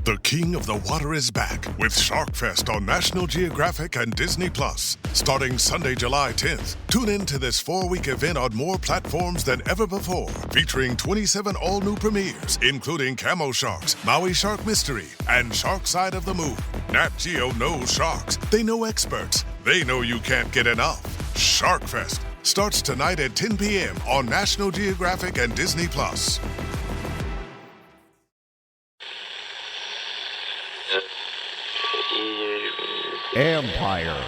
The King of the Water is back with Shark Fest on National Geographic and Disney+. Starting Sunday, July 10th. Tune in to this 4-week event on more platforms than ever before, featuring 27 all-new premieres, including Camo Sharks, Maui Shark Mystery, and Shark Side of the Moon. Nat Geo knows sharks. They know experts. They know you can't get enough. Shark Fest starts tonight at 10 p.m. on National Geographic and Disney+. Empire.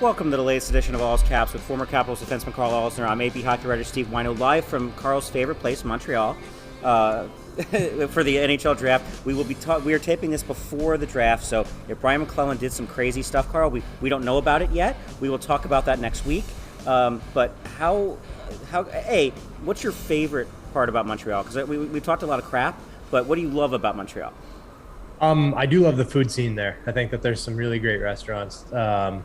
Welcome to the latest edition of All's Caps with former Capitals defenseman Karl Alsner. I'm AP hockey writer Steve Wideman, live from Karl's favorite place, Montreal, for the NHL draft. We are taping this before the draft, so if Brian McClellan did some crazy stuff, Karl, we don't know about it yet. We will talk about that next week. But what's your favorite part about Montreal? Because we've talked a lot of crap, but what do you love about Montreal? I do love the food scene there. I think that there's some really great restaurants. A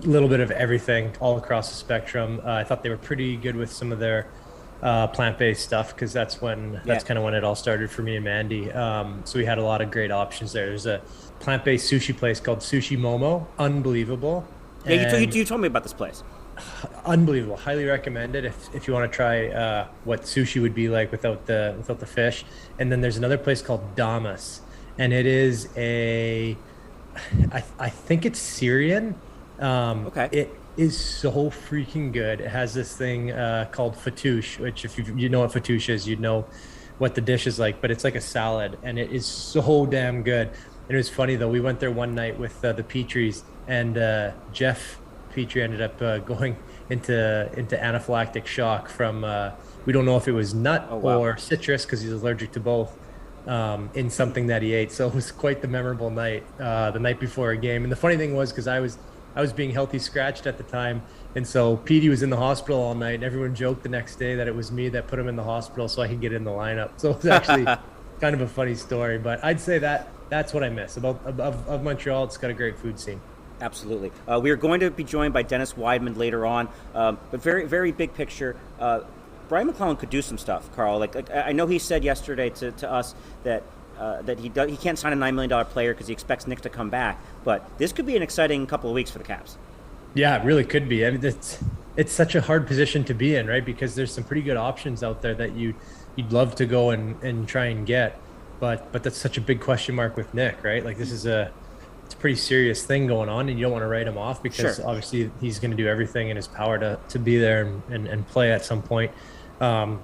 little bit of everything all across the spectrum. I thought they were pretty good with some of their plant-based stuff, because that's kind of when it all started for me and Mandy. So we had a lot of great options there. There's a plant-based sushi place called Sushi Momo. Unbelievable. Yeah, you told me about this place. Unbelievable. Highly recommended if you want to try what sushi would be like without the fish. And then there's another place called Damas, and it is I think it's Syrian. Okay. It is so freaking good. It has this thing called fattoush, which if you know what fattoush is, you'd know what the dish is like, but it's like a salad, and it is so damn good. And it was funny though, we went there one night with the Petries, and Jeff Petrie ended up going into anaphylactic shock from we don't know if it was nut or citrus, because he's allergic to both, in something that he ate. So it was quite the memorable night, the night before a game. And the funny thing was, because I was being healthy scratched at the time, and so Petey was in the hospital all night, and everyone joked the next day that it was me that put him in the hospital so I could get in the lineup. So it was actually kind of a funny story, but I'd say that's what I miss about Montreal. It's got a great food scene. Absolutely. We are going to be joined by Dennis Wideman later on, but very, very big picture. Brian McClellan could do some stuff, Karl. Like I know he said yesterday to us that he can't sign a $9 million player because he expects Nick to come back. But this could be an exciting couple of weeks for the Caps. Yeah, it really could be. I mean, it's such a hard position to be in, right? Because there's some pretty good options out there that you'd love to go and try and get, but that's such a big question mark with Nick, right? Like it's a pretty serious thing going on, and you don't want to write him off, because obviously he's going to do everything in his power to be there and play at some point.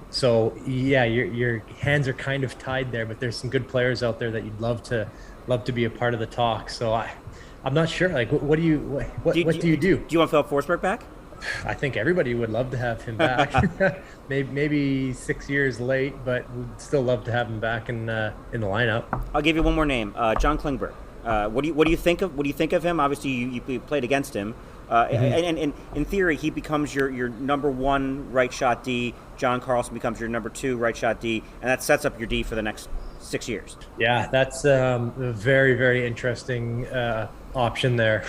So yeah, your hands are kind of tied there, but there's some good players out there that you'd love to be a part of the talk. So I'm not sure. Like, what do you do? Do you want Philip Forsberg back? I think everybody would love to have him back. maybe 6 years late, but we'd still love to have him back in the lineup. I'll give you one more name, John Klingberg. What do you think of him? Obviously, you played against him. And in theory, he becomes your number one right shot D. John Carlson becomes your number two right shot D, and that sets up your D for the next 6 years. Yeah, that's a very, very interesting option there.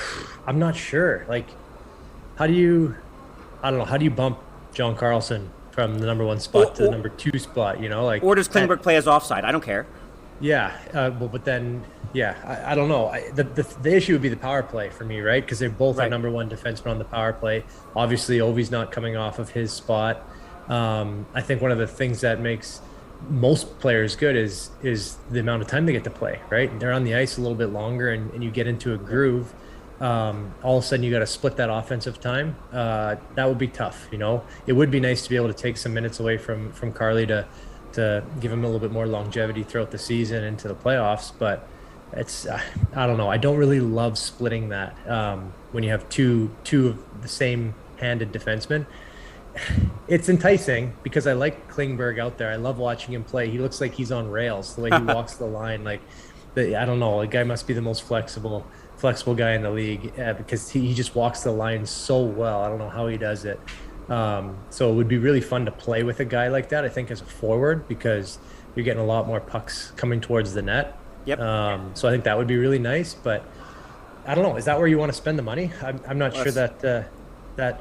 I'm not sure. Like, how do you bump John Carlson from the number one spot to the number two spot? Or does Klingberg play as offside? I don't care. Yeah, but then. Yeah, I don't know. The issue would be the power play for me, right? Because they both are number one defenseman on the power play. Obviously, Ovi's not coming off of his spot. I think one of the things that makes most players good is the amount of time they get to play, right? They're on the ice a little bit longer, and you get into a groove. All of a sudden, you got to split that offensive time. That would be tough, It would be nice to be able to take some minutes away from Carly to give him a little bit more longevity throughout the season into the playoffs, but it's I don't know. I don't really love splitting that when you have two of the same handed defensemen. It's enticing because I like Klingberg out there. I love watching him play. He looks like he's on rails the way he walks the line. I don't know. The guy must be the most flexible guy in the league because he just walks the line so well. I don't know how he does it. So it would be really fun to play with a guy like that, I think, as a forward, because you're getting a lot more pucks coming towards the net. Yep. So I think that would be really nice, but I don't know. Is that where you want to spend the money? I'm not sure that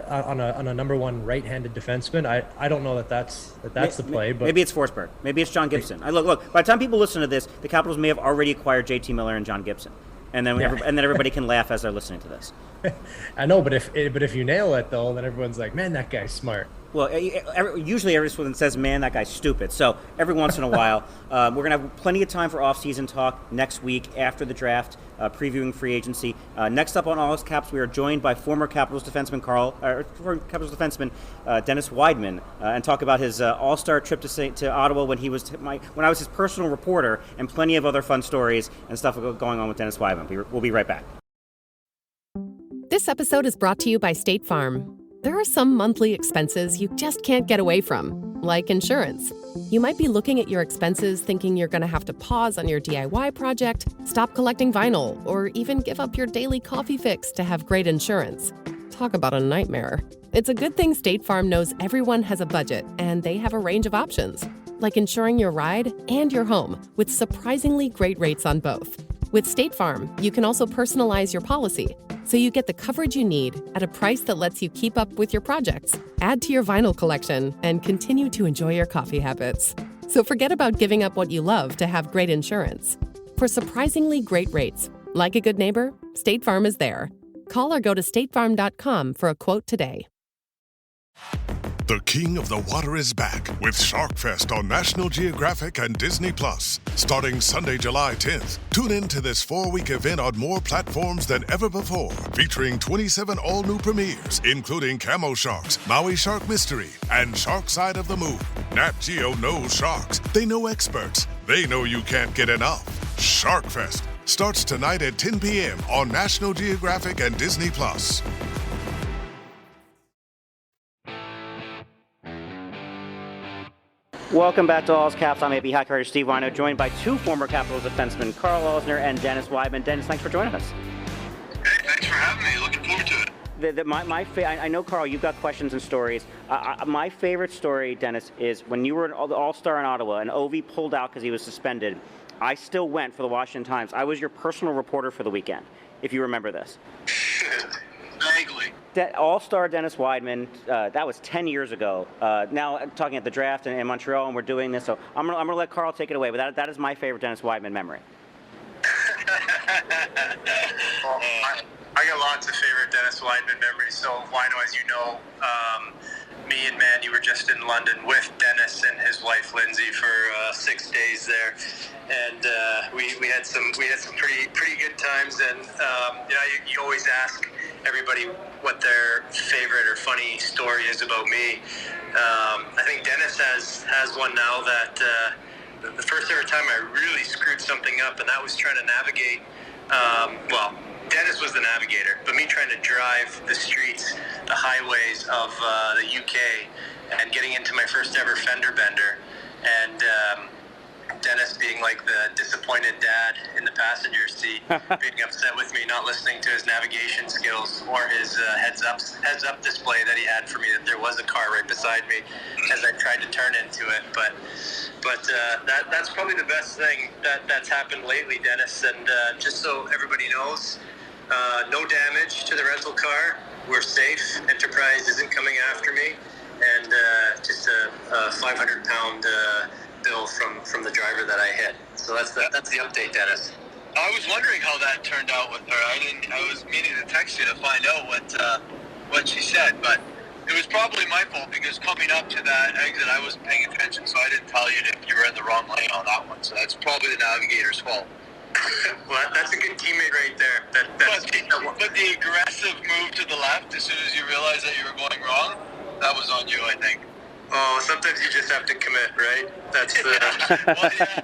on a number one right-handed defenseman, I don't know that's the play. But maybe it's Forsberg. Maybe it's John Gibson. Look. By the time people listen to this, the Capitals may have already acquired JT Miller and John Gibson, and then everybody can laugh as they're listening to this. I know, but if you nail it though, then everyone's like, man, that guy's smart. Well, usually everyone says, man, that guy's stupid. So every once in a while, we're going to have plenty of time for off-season talk next week after the draft, previewing free agency. Next up on All Caps, we are joined by former Capitals defenseman Dennis Wideman, and talk about his all-star trip to Ottawa when I was his personal reporter, and plenty of other fun stories and stuff going on with Dennis Wideman. We'll be right back. This episode is brought to you by State Farm. There are some monthly expenses you just can't get away from, like insurance. You might be looking at your expenses thinking you're going to have to pause on your DIY project, stop collecting vinyl, or even give up your daily coffee fix to have great insurance. Talk about a nightmare. It's a good thing State Farm knows everyone has a budget, and they have a range of options, like insuring your ride and your home with surprisingly great rates on both. With State Farm, you can also personalize your policy, so you get the coverage you need at a price that lets you keep up with your projects, add to your vinyl collection, and continue to enjoy your coffee habits. So forget about giving up what you love to have great insurance. For surprisingly great rates, like a good neighbor, State Farm is there. Call or go to statefarm.com for a quote today. The King of the Water is back with SharkFest on National Geographic and Disney Plus. Starting Sunday, July 10th, tune in to this 4-week event on more platforms than ever before, featuring 27 all-new premieres, including Camo Sharks, Maui Shark Mystery, and Shark Side of the Moon. Nat Geo knows sharks. They know experts. They know you can't get enough. SharkFest starts tonight at 10 p.m. on National Geographic and Disney Plus. Welcome back to All Caps. I'm AP hockey writer Steve Wino, joined by two former Capitals defensemen, Karl and Dennis Wideman. Dennis, thanks for joining us. Hey, thanks for having me. Looking forward to it. I know, Karl, you've got questions and stories. My favorite story, Dennis, is when you were the All-Star in Ottawa and Ovi pulled out because he was suspended. I still went for the Washington Times. I was your personal reporter for the weekend, if you remember this. Vaguely. All-Star Dennis Wideman, that was 10 years ago. Now I'm talking at the draft in Montreal, and we're doing this, so I'm gonna let Karl take it away, but that is my favorite Dennis Wideman memory. I got lots of favorite Dennis Wideman memories. So, Wino, as you know, me and Mandy were just in London with Dennis and his wife Lindsay for 6 days there, and we had some pretty good times. And you always ask everybody what their favorite or funny story is about me. I think Dennis has one now that the first ever time I really screwed something up, and that was trying to navigate. Dennis was the navigator, but me trying to drive the streets, the highways of the UK, and getting into my first ever fender bender, and Dennis being like the disappointed dad in the passenger seat, being upset with me, not listening to his navigation skills or his heads up display that he had for me, that there was a car right beside me as I tried to turn into it. But that's probably the best thing that's happened lately, Dennis. And just so everybody knows, no damage to the rental car. We're safe. Enterprise isn't coming after me, and just a 500-pound bill from the driver that I hit. So that's the update, Dennis. I was wondering how that turned out with her. I was meaning to text you to find out what she said, but it was probably my fault, because coming up to that exit, I wasn't paying attention, so I didn't tell you if you were in the wrong lane on that one. So that's probably the navigator's fault. Well, that's a good teammate right there. But the aggressive move to the left as soon as you realized that you were going wrong, that was on you, I think. Oh, sometimes you just have to commit, right? That's the... Well, yeah.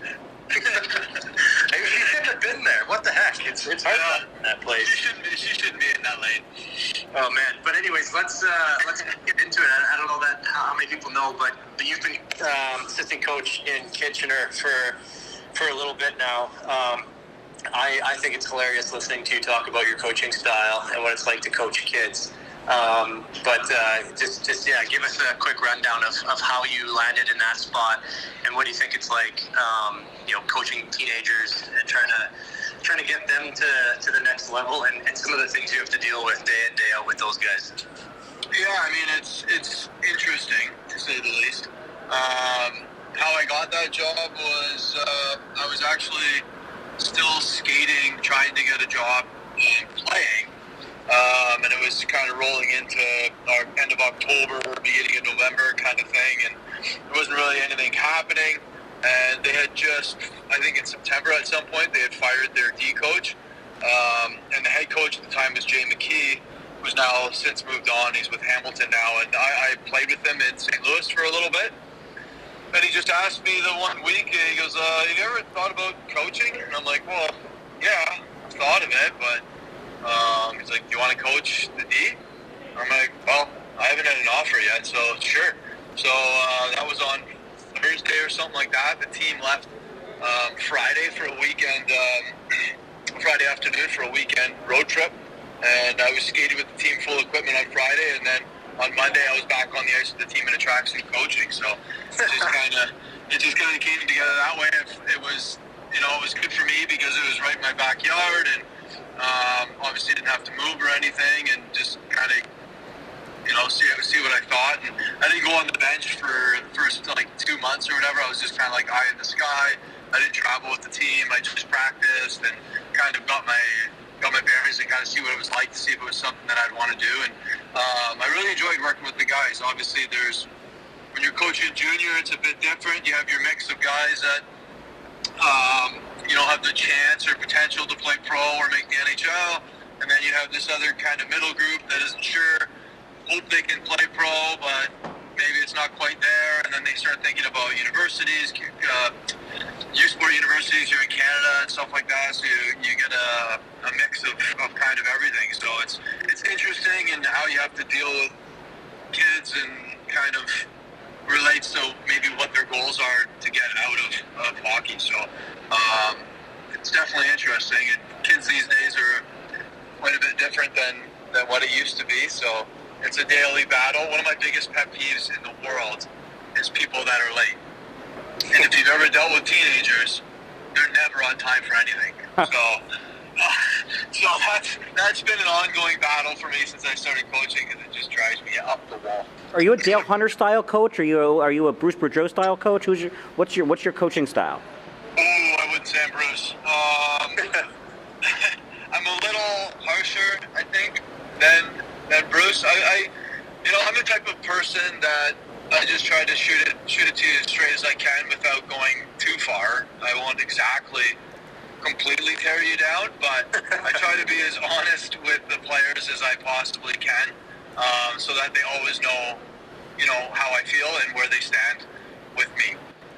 She shouldn't have been there. What the heck? It's hard in that place. She shouldn't be in that lane. Oh, man. But anyways, let's get into it. I don't know how many people know, but you've been assistant coach in Kitchener for a little bit now. I think it's hilarious listening to you talk about your coaching style and what it's like to coach kids. Just give us a quick rundown of how you landed in that spot, and what do you think it's like, coaching teenagers and trying to get them to the next level, and some of the things you have to deal with day in, day out with those guys. Yeah, I mean, it's interesting, to say the least. How I got that job was I was actually still skating, trying to get a job and playing. And it was kind of rolling into our end of October, beginning of November kind of thing, and there wasn't really anything happening. And they had just, I think in September at some point, they had fired their D coach. And the head coach at the time was Jay McKee, who's now since moved on. He's with Hamilton now. And I played with him in St. Louis for a little bit. And he just asked me the one week, he goes, have you ever thought about coaching? And I'm like, well, yeah, I've thought of it, but he's like, do you want to coach the D? I'm like, well, I haven't had an offer yet, so sure. So that was on Thursday or something like that. The team left Friday for a weekend, Friday afternoon for a weekend road trip. And I was skating with the team full equipment on Friday, and then on Monday I was back on the ice with the team in a tracksuit coaching. So it just kind of came together that way. It was, it was good for me because it was right in my backyard, and obviously didn't have to move or anything, and just kind of, see what I thought. And I didn't go on the bench for the first 2 months or whatever. I was just kind of like eye in the sky. I didn't travel with the team. I just practiced and kind of got my bearings and kind of see what it was like, to see if it was something that I'd want to do. And I really enjoyed working with the guys. Obviously, when you're coaching junior, it's a bit different. You have your mix of guys that have the chance or potential to play pro or make the NHL, and then you have this other kind of middle group that isn't sure, hope they can play pro, but maybe it's not quite there, and then they start thinking about universities, youth sport universities here in Canada and stuff like that, so you get a mix of kind of everything. So it's interesting, and how you have to deal with kids and kind of relates to maybe what their goals are to get out of hockey. So it's definitely interesting, and kids these days are quite a bit different than what it used to be. So it's a daily battle. One of my biggest pet peeves in the world is people that are late. And if you've ever dealt with teenagers, they're never on time for anything. So that's been an ongoing battle for me since I started coaching, because it just drives me up the wall. Are you a Dale Hunter style coach? Are you a Bruce Boudreau style coach? What's your coaching style? Oh, I wouldn't say I'm Bruce. I'm a little harsher, I think, than Bruce. I'm the type of person that I just try to shoot it to you as straight as I can without going too far. I won't exactly completely tear you down, but I try to be as honest with the players as I possibly can, so that they always know, how I feel and where they stand with me.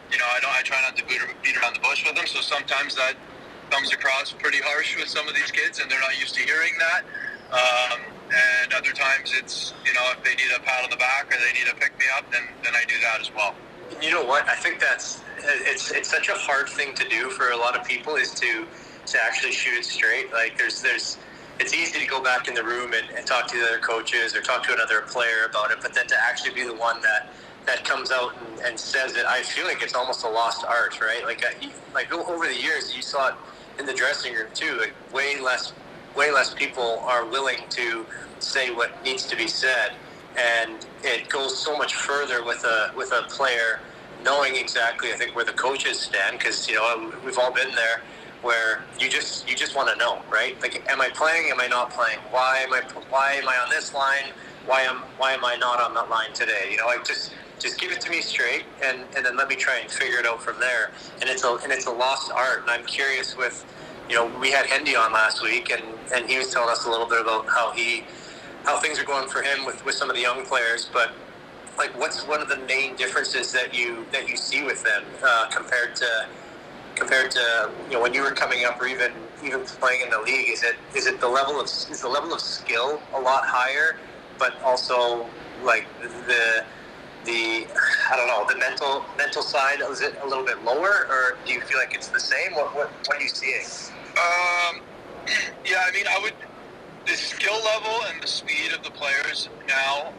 I try not to beat around the bush with them, so sometimes that comes across pretty harsh with some of these kids, and they're not used to hearing that. And other times it's, if they need a pat on the back or they need to pick me up, then I do that as well. You know what? I think it's such a hard thing to do for a lot of people, is to actually shoot it straight. Like it's easy to go back in the room and talk to the other coaches or talk to another player about it, but then to actually be the one that comes out and says it, I feel like it's almost a lost art, right? Like over the years, you saw it in the dressing room too. Like way less people are willing to say what needs to be said, and it goes so much further with a player knowing exactly, I think, where the coaches stand, because we've all been there, where you just want to know, right? Like, am I playing? Am I not playing? Why am I on this line? Why am I not on that line today? Like just give it to me straight, and then let me try and figure it out from there. And it's a lost art. And I'm curious with, we had Hendy on last week, and he was telling us a little bit about how things are going for him with some of the young players. But like, what's one of the main differences that you see with them compared to when you were coming up, or even playing in the league? Is it the level of skill a lot higher, but also like the I don't know, the mental side, is it a little bit lower, or do you feel like it's the same? What are you seeing? Yeah, I mean, the skill level and the speed of the players now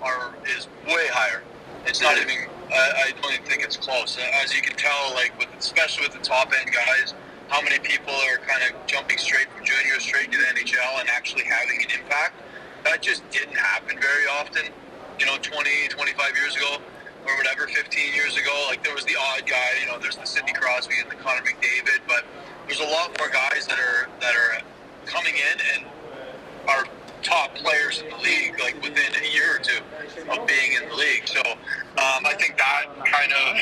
is way higher. It's not even, I don't even think it's close. As you can tell, like especially with the top end guys, how many people are kind of jumping straight from junior straight to the NHL and actually having an impact. That just didn't happen very often, 20, 25 years ago or whatever, 15 years ago. Like, there was the odd guy, there's the Sidney Crosby and the Connor McDavid, but there's a lot more guys that are coming in and are top players in the league, like within a year or two of being in the league. So I think that kind of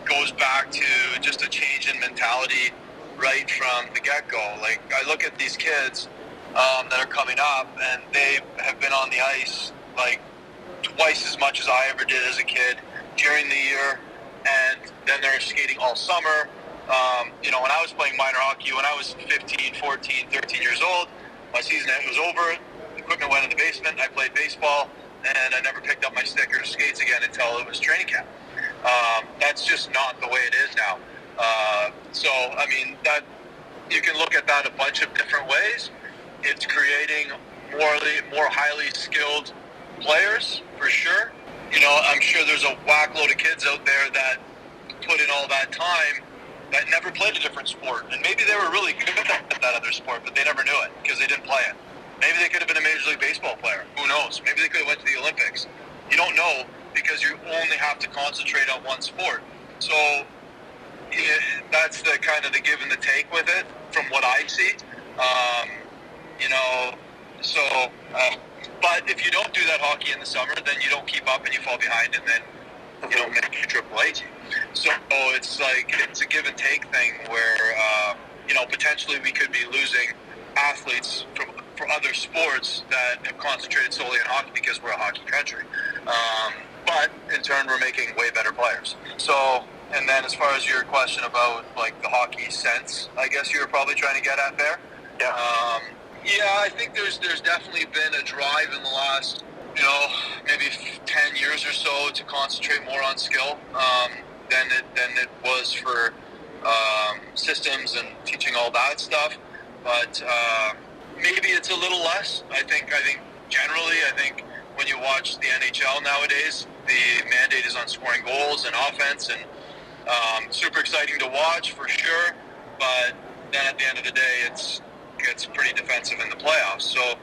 goes back to just a change in mentality right from the get-go. Like, I look at these kids that are coming up, and they have been on the ice like twice as much as I ever did as a kid during the year, and then they're skating all summer. When I was playing minor hockey, when I was 15, 14, 13 years old, my season was over, equipment went in the basement, I played baseball, and I never picked up my stick or skates again until it was training camp. That's just not the way it is now. That you can look at that a bunch of different ways. It's creating more highly skilled players, for sure. I'm sure there's a whack load of kids out there that put in all that time that never played a different sport. And maybe they were really good at that other sport, but they never knew it because they didn't play it. Maybe they could have been a Major League Baseball player. Who knows? Maybe they could have went to the Olympics. You don't know because you only have to concentrate on one sport. So that's the kind of the give and the take with it from what I see. But if you don't do that hockey in the summer, then you don't keep up and you fall behind, and then you don't make your AAA team. So it's a give and take thing where potentially we could be losing athletes for other sports that have concentrated solely on hockey because we're a hockey country. But in turn, we're making way better players. So, and then as far as your question about like the hockey sense, I guess you were probably trying to get at there. Yeah. I think there's definitely been a drive in the last, maybe 10 years or so to concentrate more on skill than it was for systems and teaching all that stuff. But maybe it's a little less. I think generally, when you watch the NHL nowadays, the mandate is on scoring goals and offense, and super exciting to watch for sure. But then at the end of the day, it's pretty defensive in the playoffs. So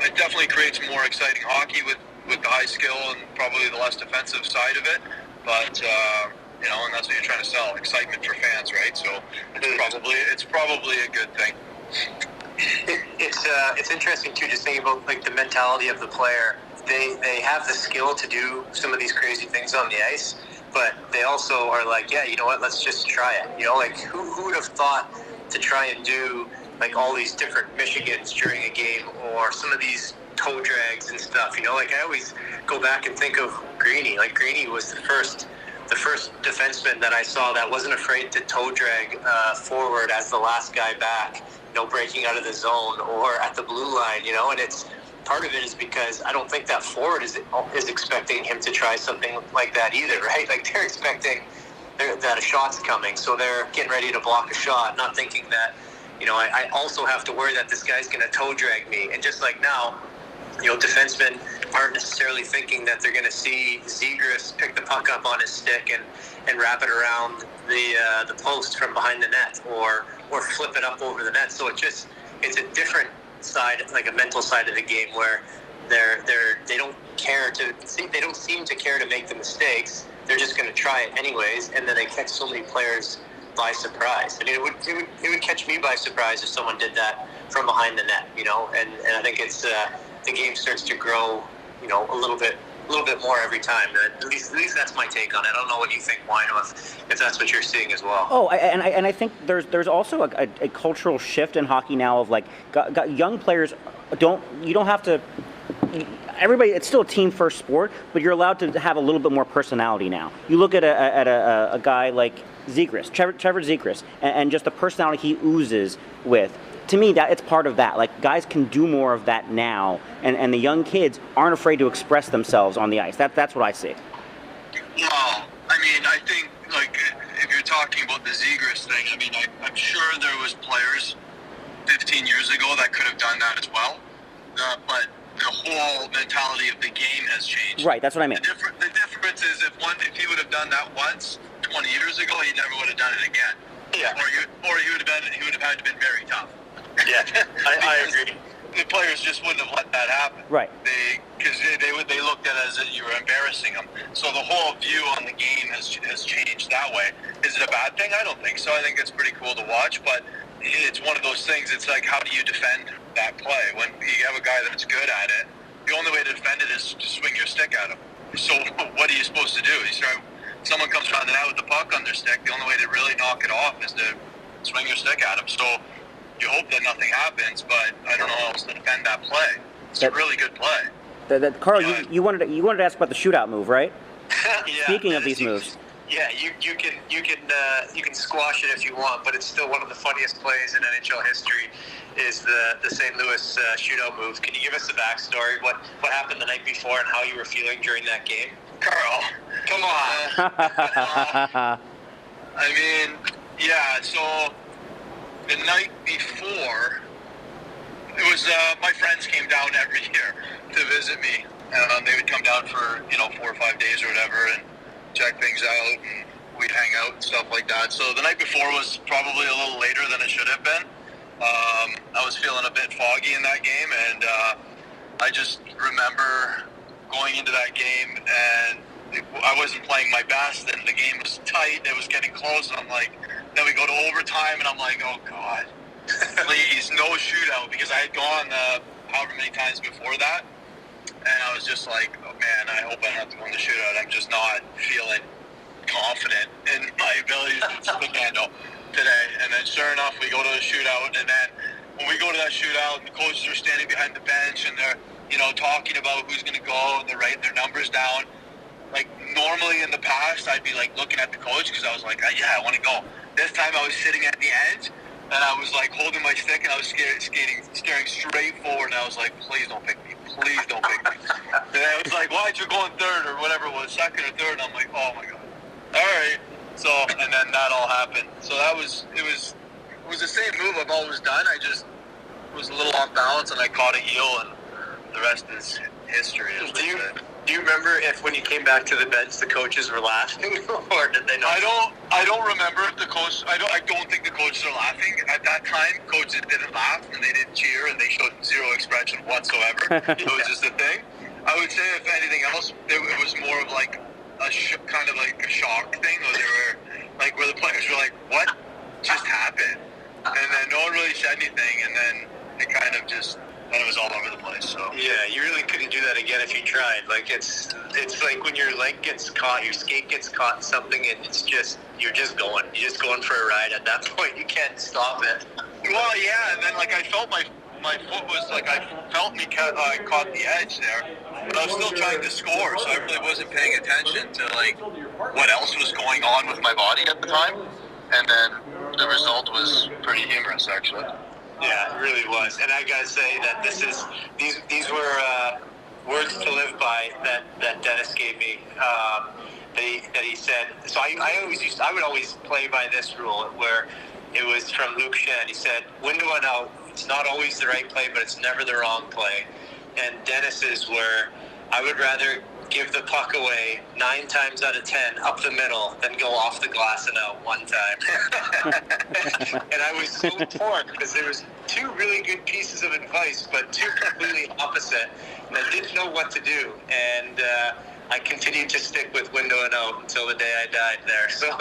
it definitely creates more exciting hockey with the high skill and probably the less defensive side of it. But and that's what you're trying to sell, excitement for fans, right? So it's probably a good thing. It's interesting too, just thinking about like the mentality of the player. They have the skill to do some of these crazy things on the ice, but they also are like, yeah, you know what? Let's just try it. Like who would have thought to try and do like all these different Michigans during a game, or some of these toe drags and stuff. Like I always go back and think of Greeny. Like Greeny was the first defenseman that I saw that wasn't afraid to toe drag forward as the last guy back, breaking out of the zone or at the blue line, and it's part of it is because I don't think that forward is expecting him to try something like that either, right? Like they're expecting that a shot's coming, so they're getting ready to block a shot, not thinking that, I also have to worry that this guy's going to toe drag me. And just like now, defensemen aren't necessarily thinking that they're going to see Zegras pick the puck up on his stick and wrap it around the post from behind the net or flip it up over the net. So it's a different side, like a mental side of the game where they don't seem to care to make the mistakes. They're just going to try it anyways, and then they catch so many players by surprise. I mean, it would catch me by surprise if someone did that from behind the net, and I think it's the game starts to grow, a little bit more every time. At least that's my take on it. I don't know what you think, Wino, if that's what you're seeing as well. Oh, and I think there's also a cultural shift in hockey now of like young players you don't have to. Everybody, it's still a team first sport, but you're allowed to have a little bit more personality now. You look at a guy like Zegras, Trevor Zegras, and just the personality he oozes with. To me, that it's part of that. Like, guys can do more of that now, and the young kids aren't afraid to express themselves on the ice. That's what I see. Well, I think, like, if you're talking about the Zegras thing, I'm sure there was players 15 years ago that could have done that as well, but the whole mentality of the game has changed. Right, that's what I mean. The difference is if he would have done that once 20 years ago, he never would have done it again. Yeah. Or he would have had to been very tough. Yeah, I agree. The players just wouldn't have let that happen. Right. Because they looked at it as that you were embarrassing them. So the whole view on the game has changed that way. Is it a bad thing? I don't think so. I think it's pretty cool to watch, but it's one of those things. It's like, how do you defend that play when you have a guy that's good at it? The only way to defend it is to swing your stick at him. So what are you supposed to do? Someone comes running out with the puck on their stick. The only way to really knock it off is to swing your stick at him. So you hope that nothing happens, but I don't know how else to defend that play. It's a really good play. Karl, you wanted to ask about the shootout move, right? Yeah, Speaking of these moves. Yeah, you can squash it if you want, but it's still one of the funniest plays in NHL history. Is the St. Louis shootout move? Can you give us the backstory? What happened the night before and how you were feeling during that game? Karl, come on. I mean, yeah. So the night before, it was my friends came down every year to visit me. They would come down for 4 or 5 days or whatever and check things out, and we'd hang out and stuff like that. So the night before was probably a little later than it should have been. I was feeling a bit foggy in that game, and I just remember going into that game, and I wasn't playing my best, and the game was tight. It was getting close, and I'm like, then we go to overtime, and I'm like, oh God, please, no shootout, because I had gone however many times before that, and I was just like, oh man, I hope I don't have to go in the shootout. I'm just not feeling confident in my ability to stick handle today. And then sure enough, we go to the shootout, and then when we go to that shootout, the coaches are standing behind the bench, and they're talking about who's going to go, and they're writing their numbers down. Like normally in the past, I'd be like looking at the coach because I was like, yeah, I want to go. This time I was sitting at the edge, and I was like holding my stick, and I was staring straight forward, and I was like, please don't pick me. Please don't pick me. And I was like, why'd you go in third or whatever it was, second or third? And I'm like, oh my God. All right. So, and then that all happened. So it was the same move I've always done. I just was a little off balance, and I caught a heel, and the rest is history. Do you remember if when you came back to the bench the coaches were laughing, or did they not? I don't remember if the coach. I don't think the coaches are laughing at that time. Coaches didn't laugh, and they didn't cheer, and they showed zero expression whatsoever. It was just a thing. I would say if anything else, it was more of like kind of like a shock thing, where they were like, where the players were like, "What just happened?" And then no one really said anything, and then it kind of just. And it was all over the place. So yeah, you really couldn't do that again if you tried. Like it's like when your leg gets caught, your skate gets caught in something, and you're just going for a ride. At that point, you can't stop it. Well, yeah, and then like I felt my foot was like I caught the edge there, but I was still trying to score, so I really wasn't paying attention to like what else was going on with my body at the time, and then the result was pretty humorous actually. Yeah, it really was. And I gotta say that these were words to live by that Dennis gave me. That he said. So I would always play by this rule where it was from Luke Shen. He said, window and out, it's not always the right play, but it's never the wrong play. And Dennis's were, I would rather give the puck away 9 times out of 10 up the middle than go off the glass and out 1 time. And I was so torn because there was 2 really good pieces of advice, but 2 completely opposite, and I didn't know what to do. And I continued to stick with window and out until the day I died there. So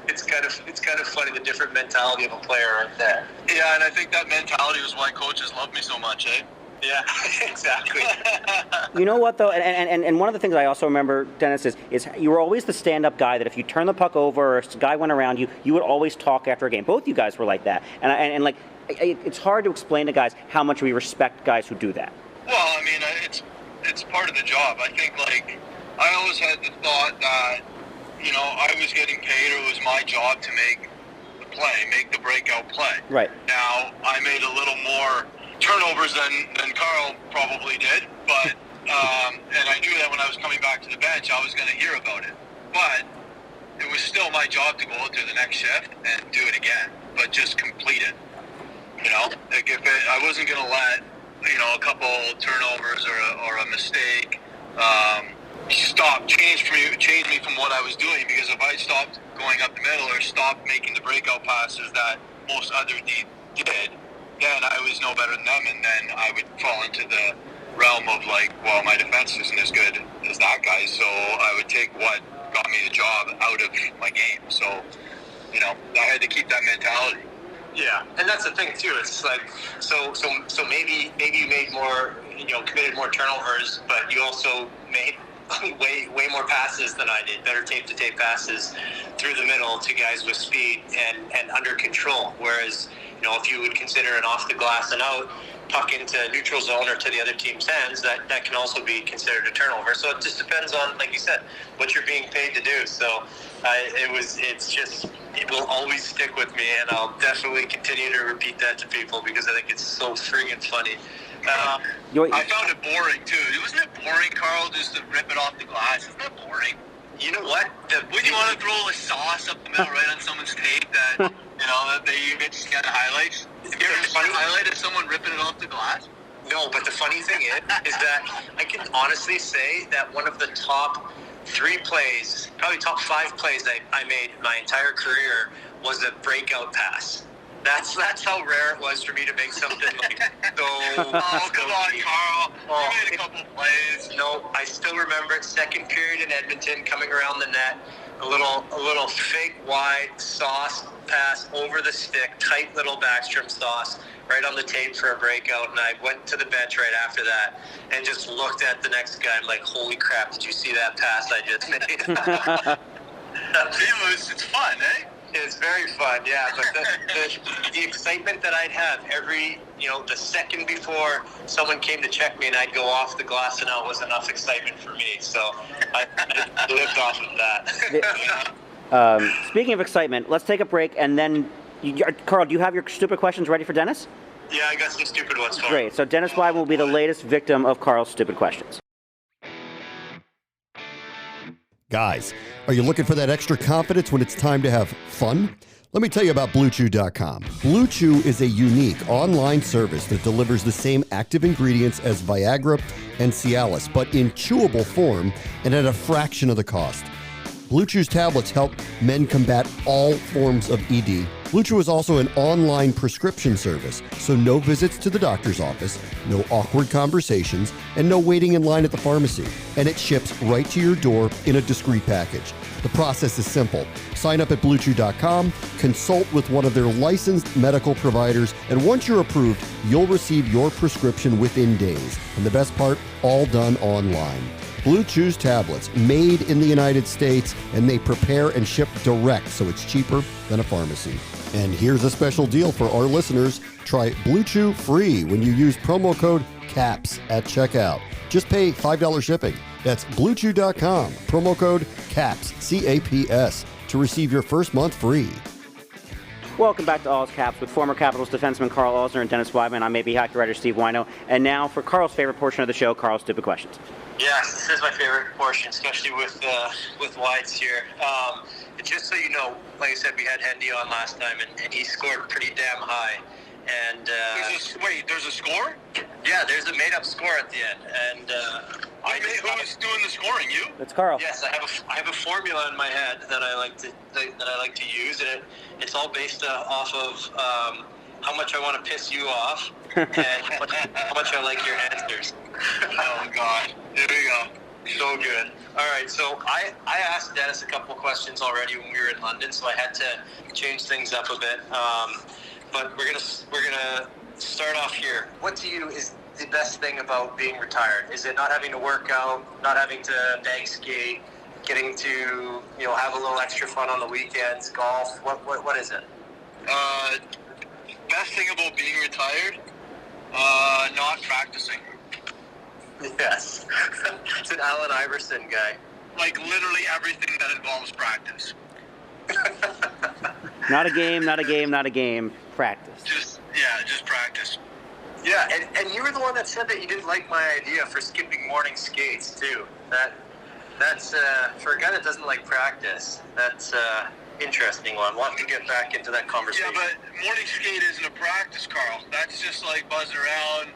it's kind of funny, the different mentality of a player right there. Yeah, and I think that mentality was why coaches love me so much, eh? Yeah, exactly. You know what, though, and one of the things I also remember, Dennis, is you were always the stand-up guy that if you turn the puck over or a guy went around you, you would always talk after a game. Both you guys were like that. And like, it's hard to explain to guys how much we respect guys who do that. Well, I mean, it's part of the job. I think, like, I always had the thought that, I was getting paid, or it was my job to make the breakout play. Right. Now, I made a little more turnovers than Karl probably did, but and I knew that when I was coming back to the bench, I was going to hear about it. But it was still my job to go out there the next shift and do it again, but just complete it. Like I wasn't going to let a couple turnovers or a mistake change me from what I was doing, because if I stopped going up the middle or stop making the breakout passes that most others did, then I was no better than them, and then I would fall into the realm of like, well, my defense isn't as good as that guy, so I would take what got me the job out of my game. So, I had to keep that mentality. Yeah, and that's the thing too. It's like so maybe you made more, committed more turnovers, but you also made way more passes than I did. Better tape-to-tape passes through the middle to guys with speed and under control. Whereas, if you would consider an off the glass and out puck into neutral zone or to the other team's hands, that can also be considered a turnover. So it just depends on, like you said, what you're being paid to do. So it will always stick with me, and I'll definitely continue to repeat that to people because I think it's so friggin' funny. I found it boring too. Wasn't it boring, Karl, just to rip it off the glass? Isn't that boring? You know what? Wouldn't you want to throw a sauce up the middle right on someone's tape that that they just got the highlights? Have you ever seen a highlight of someone ripping it off the glass? No, but the funny thing is that I can honestly say that one of the top 3 plays, probably top 5 plays I made my entire career was a breakout pass. That's how rare it was for me to make something like so. Oh, come on, Karl. You made a couple plays. No, I still remember it. Second period in Edmonton, coming around the net, a little fake wide sauce pass over the stick, tight little backstrom sauce, right on the tape for a breakout, and I went to the bench right after that and just looked at the next guy. I'm like, holy crap, did you see that pass I just made? It's fun, eh? It's very fun, yeah. But the excitement that I'd have every, the second before someone came to check me and I'd go off the glass and out was enough excitement for me. So I lived off of that. Speaking of excitement, let's take a break, and then, Karl, do you have your stupid questions ready for Dennis? Yeah, I got some stupid ones for him. Great. So Dennis Wideman will be the latest victim of Karl's stupid questions. Guys, are you looking for that extra confidence when it's time to have fun? Let me tell you about BlueChew.com. BlueChew is a unique online service that delivers the same active ingredients as Viagra and Cialis, but in chewable form and at a fraction of the cost. Blue Chew's tablets help men combat all forms of ED. Blue Chew is also an online prescription service, so no visits to the doctor's office, no awkward conversations, and no waiting in line at the pharmacy. And it ships right to your door in a discreet package. The process is simple. Sign up at BlueChew.com, consult with one of their licensed medical providers, and once you're approved, you'll receive your prescription within days. And the best part, all done online. Blue Chew's tablets, made in the United States, and they prepare and ship direct, so it's cheaper than a pharmacy. And here's a special deal for our listeners. Try Blue Chew free when you use promo code CAPS at checkout. Just pay $5 shipping. That's BlueChew.com, promo code CAPS, C-A-P-S, to receive your first month free. Welcome back to All's Caps with former Capitals defenseman Karl Alzner and Dennis Wideman. I'm AP hockey writer Steve Wino. And now for Karl's favorite portion of the show, Karl's Stupid Questions. Yes, this is my favorite portion, especially with Wides here. Just so you know, like I said, we had Hendy on last time, and he scored pretty damn high. And there's a score? Yeah, there's a made-up score at the end. And who's doing the scoring? You? It's Karl. Yes, I have a formula in my head that I like to use, and it's all based off of how much I want to piss you off and how much I like your answers. Oh God, here we go. So good. All right, so I asked Dennis a couple questions already when we were in London, so I had to change things up a bit. But we're gonna start off here. What to you is the best thing about being retired? Is it not having to work out, not having to bag skate, getting to have a little extra fun on the weekends, golf? What is it? Best thing about being retired, not practicing. Yes. It's an Allen Iverson guy. Like literally everything that involves practice. Not a game. Practice. Just practice. Yeah, and you were the one that said that you didn't like my idea for skipping morning skates too. That's for a guy that doesn't like practice. That's interesting one. We'll have to get back into that conversation. Yeah, but morning skate isn't a practice, Karl. That's just like buzzing around,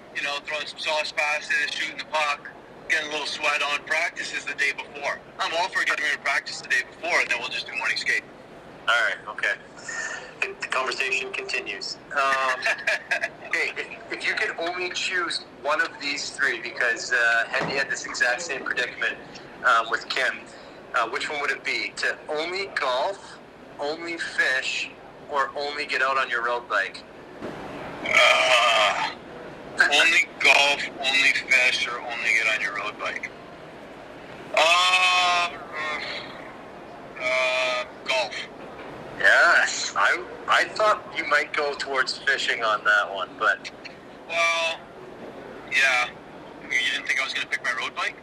throwing some sauce passes, shooting the puck, getting a little sweat on. Practice is the day before. I'm all for getting ready to practice the day before, and then we'll just do morning skate. All right, okay. The conversation continues. Okay, if you could only choose one of these three, because Hendy had this exact same predicament with Kim, which one would it be? To only golf, only fish, or only get out on your road bike? Only golf, only fish, or only get on your road bike? Golf. Yes, I thought you might go towards fishing on that one, but... Well, yeah. You didn't think I was going to pick my road bike?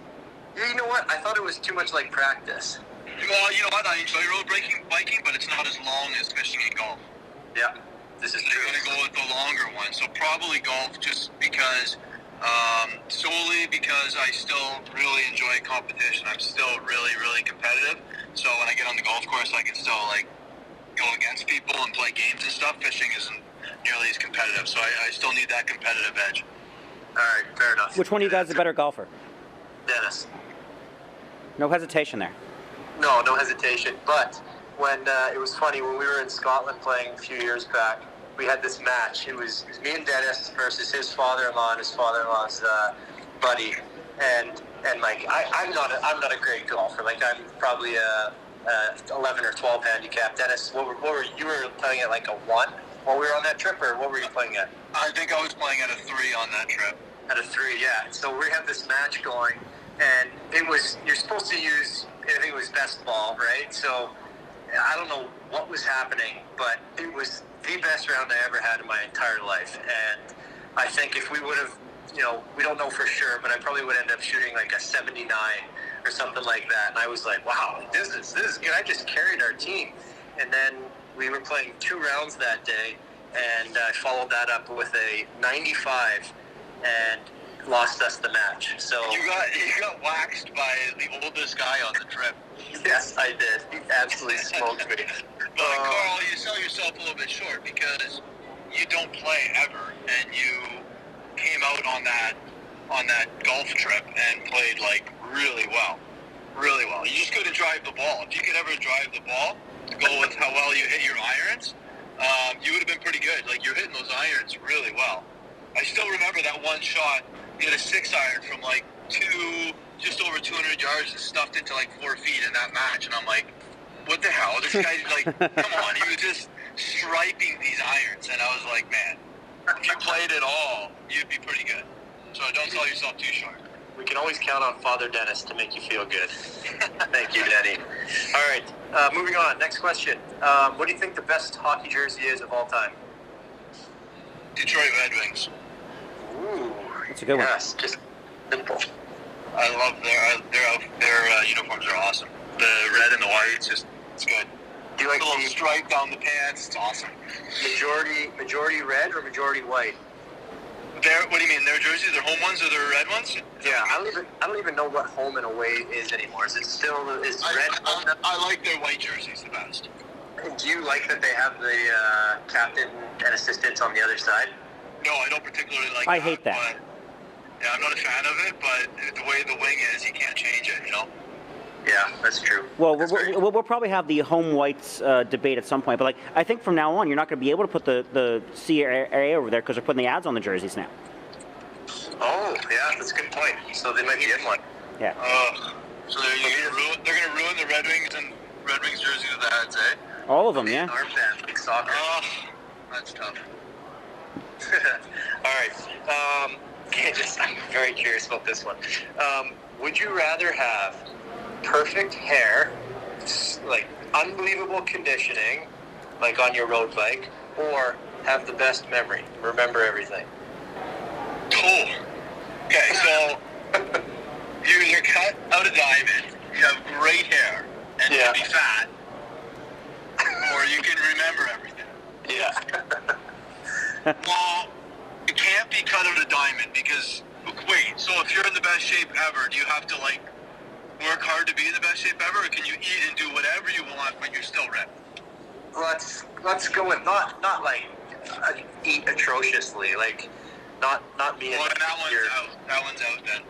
Yeah, you know what? I thought it was too much like practice. Well, you know what? I enjoy road biking, but it's not as long as fishing and golf. Yeah, this is true. I'm going to go with the longer one. So probably golf, just because, solely because I still really enjoy competition. I'm still really, really competitive. So when I get on the golf course, I can still, like, go against people and play games and stuff. Fishing isn't nearly as competitive, so I still need that competitive edge. All right, fair enough. Which one of you guys is a better golfer? Dennis. No hesitation there. No hesitation. But when it was funny, when we were in Scotland playing a few years back, we had this match. It was me and Dennis versus his father-in-law and his father-in-law's buddy. And like I'm not a great golfer. Like I'm probably a 11 or 12 handicap. Dennis, what were you were playing at like a 1 while we were on that trip, or what were you playing at? I think I was playing at a 3 on that trip. At a 3, yeah. So we had this match going, and you're supposed to use, I think it was best ball, right? So I don't know what was happening, but it was the best round I ever had in my entire life. And I think if we would have, we don't know for sure, but I probably would end up shooting like a 79 or something like that. And I was like, wow, this is good. I just carried our team. And then we were playing 2 rounds that day, and I followed that up with a 95 and lost us the match. So you got waxed by the oldest guy on the trip. Yes, I did. He absolutely smoked me. But Karl, you sell yourself a little bit short because you don't play ever, and you came out on that golf trip and played like really well. You just couldn't drive the ball. If you could ever drive the ball, to go with how well you hit your irons, you would have been pretty good. Like, you're hitting those irons really well. I still remember that one shot. He had a 6-iron from like just over 200 yards and stuffed it to like 4 feet in that match. And I'm like, what the hell? This guy's like, come on. He was just striping these irons. And I was like, man, if you played it all, you'd be pretty good. So don't sell yourself too short. We can always count on Father Dennis to make you feel good. Thank you, Denny. All right, moving on. Next question. What do you think the best hockey jersey is of all time? Detroit Red Wings. Ooh, that's a good one. Yes, just simple. I love their uniforms are awesome. The red and the white, it's good. Do you like the little stripe down the pants? It's awesome. Majority red or majority white? What do you mean? Their jerseys, their home ones or their red ones? Yeah, I don't even know what home and away is anymore. Is it still red? I like their white jerseys the best. Do you like that they have the captain and assistants on the other side? No, I don't particularly like I hate that. But, yeah, I'm not a fan of it, but the way the wing is, you can't change it, Yeah, that's true. Well, we'll probably have the home whites debate at some point, but like I think from now on, you're not going to be able to put the CA over there because they're putting the ads on the jerseys now. Oh, yeah, that's a good point. So they might be in one. Yeah. So they're going to ruin the Red Wings jerseys with the ads, eh? All of them, yeah. Armband, like soccer. That's tough. All right. I'm very curious about this one. Would you rather have perfect hair, like unbelievable conditioning, like on your road bike, or have the best memory, remember everything? Cool. Okay, so you're cut out of diamond, you have great hair, and you can be fat, or you can remember everything. Yeah. Well, you can't be cut out of diamond because, wait, so if you're in the best shape ever, do you have to like work hard to be in the best shape ever, or can you eat and do whatever you want but you're still ripped? Let's go with not like eat atrociously, like not me. Well, then that one's out then.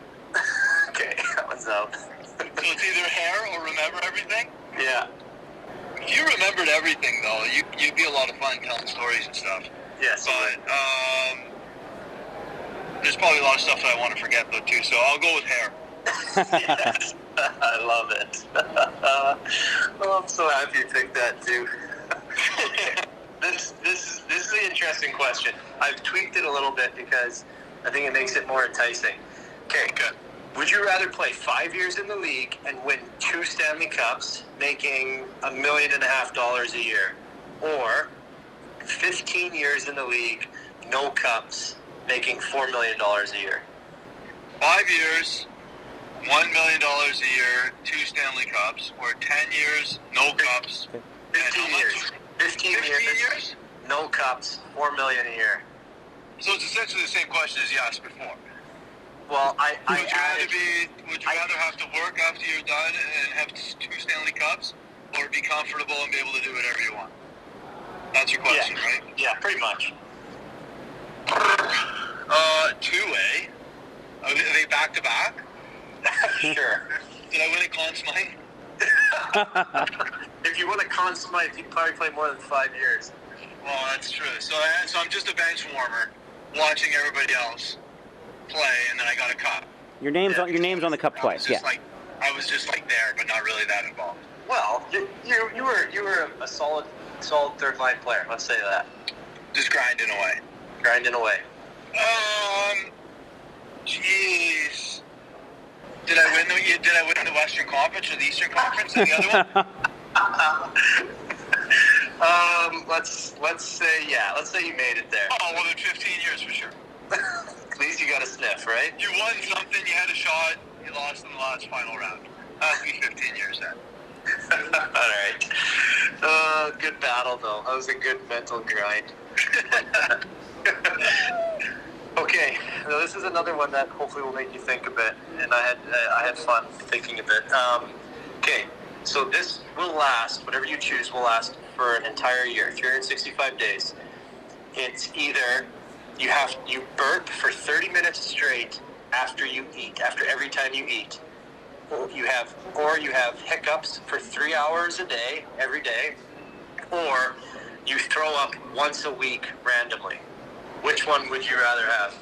Okay, that one's out. So it's either hair or remember everything? Yeah. If you remembered everything, though, you'd be a lot of fun telling stories and stuff. Yes. But there's probably a lot of stuff that I want to forget, though, too. So I'll go with hair. Yes. I love it. Oh, I'm so happy you picked that, too. This is an interesting question. I've tweaked it a little bit because I think it makes it more enticing. Okay, good. Would you rather play 5 years in the league and win 2 Stanley Cups, making $1.5 million a year, or 15 years in the league, no cups, making $4 million a year? 5 years, $1 million a year, 2 Stanley Cups, or 10 years, no cups. 15 years. 15 years, no cups, $4 million a year. So it's essentially the same question as you asked before. Well, would you rather have to work after you're done and have 2 Stanley Cups, or be comfortable and be able to do whatever you want? That's your question, right? Yeah, pretty much. 2A. Are they back to back? Sure. Did I win a Conn Smythe? If you win a Conn Smythe, you'd probably play more than 5 years. Well, that's true. So I'm just a bench warmer, watching everybody else play, and then I got a cup. Your name's on the cup twice. Yeah. I was just like there, but not really that involved. Well, you were a solid third line player. Let's say that. Just grinding away. Grinding away. Jeez. Did I win the Western Conference or the Eastern Conference and the other one? Let's say you made it there. Oh, well, then 15 years for sure. At least you got a sniff, right? You won something, you had a shot, you lost in the last final round. That'll be 15 years then. All right. Good battle, though. That was a good mental grind. Okay, now this is another one that hopefully will make you think a bit, and I had fun thinking a bit. Okay, so this will last, whatever you choose will last for an entire year, 365 days. It's either you burp for 30 minutes straight after you eat, after every time you eat. Or you have hiccups for 3 hours a day, every day, or you throw up once a week randomly. Which one would you rather have?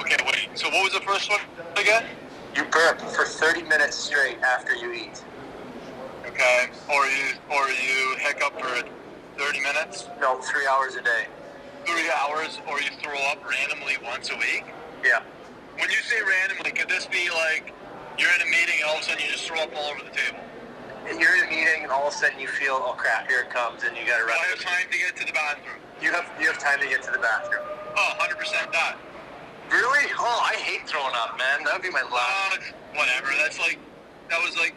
Okay, wait. So what was the first one again? You burp for 30 minutes straight after you eat. Okay. Or you hiccup for 30 minutes? No, 3 hours a day. 3 hours, or you throw up randomly once a week? Yeah. When you say randomly, could this be like you're in a meeting and all of a sudden you just throw up all over the table? You're in a meeting and all of a sudden you feel, oh crap, here it comes, and you got to run. I have time to get to the bathroom. You have time to get to the bathroom. Oh, 100% that. Really? Oh, I hate throwing up, man. That would be my last. Whatever. That was like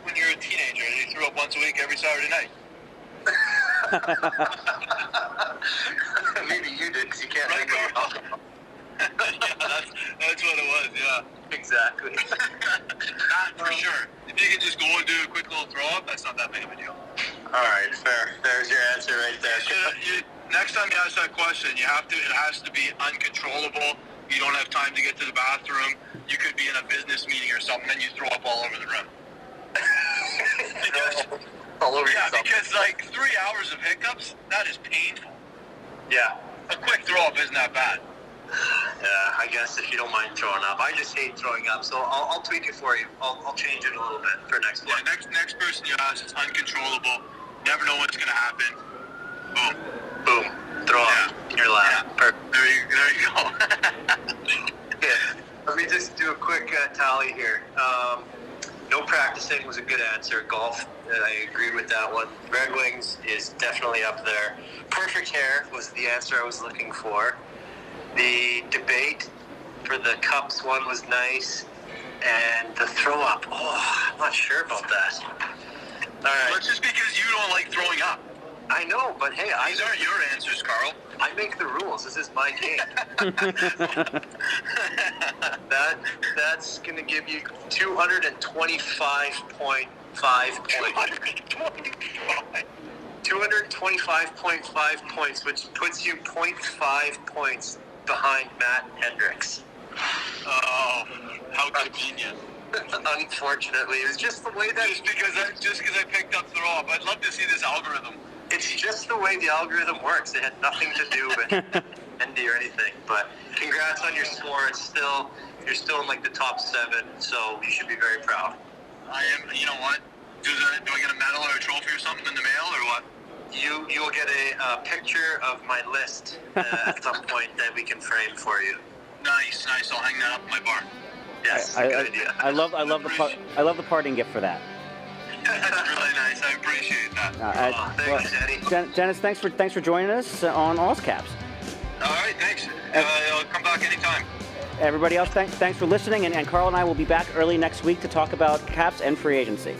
when you're a teenager and you threw up once a week every Saturday night. Maybe you did, because you can't right, handle alcohol. Yeah, that's what it was, yeah. Exactly. That for sure. If you can just go and do a quick little throw up, that's not that big of a deal. All right, fair. There's your answer right there. Next time you ask that question, it has to be uncontrollable. You don't have time to get to the bathroom. You could be in a business meeting or something, and you throw up all over the room. All over yourself. Because like 3 hours of hiccups, that is painful. Yeah. A quick throw up isn't that bad. Yeah, I guess if you don't mind throwing up. I just hate throwing up, so I'll tweak it for you. I'll change it a little bit for next one. Yeah, next person you ask is uncontrollable. Never know what's going to happen. Boom. Boom. Throw up in your lap. Yeah. There you go. Yeah. Let me just do a quick tally here. No practicing was a good answer. Golf, I agreed with that one. Red Wings is definitely up there. Perfect hair was the answer I was looking for. The debate for the Cups one was nice. And the throw up, I'm not sure about that. All right. Well, it's just because you don't like throwing up. I know, but hey, these aren't your answers, Karl. I make the rules. This is my game. That's going to give you 225.5 points. 225.5 points, which puts you 0.5 points behind Matt Hendricks. Oh, how convenient. Unfortunately, it was just the way that. Just because I picked up throw up, I'd love to see this algorithm. It's just the way the algorithm works. It had nothing to do with Andy or anything. But congrats on your score. You're still in like the top 7, so you should be very proud. I am. You know what? Do I get a medal or a trophy or something in the mail or what? You'll get a picture of my list at some point that we can frame for you. Nice. I'll hang that up in my bar. Yes, good idea. I love the parting gift for that. That's really nice. I appreciate that. Thanks, Eddie. Dennis, thanks for joining us on All's Caps. All right, thanks. I'll come back anytime. Everybody else, thanks for listening, and Karl and I will be back early next week to talk about Caps and free agency.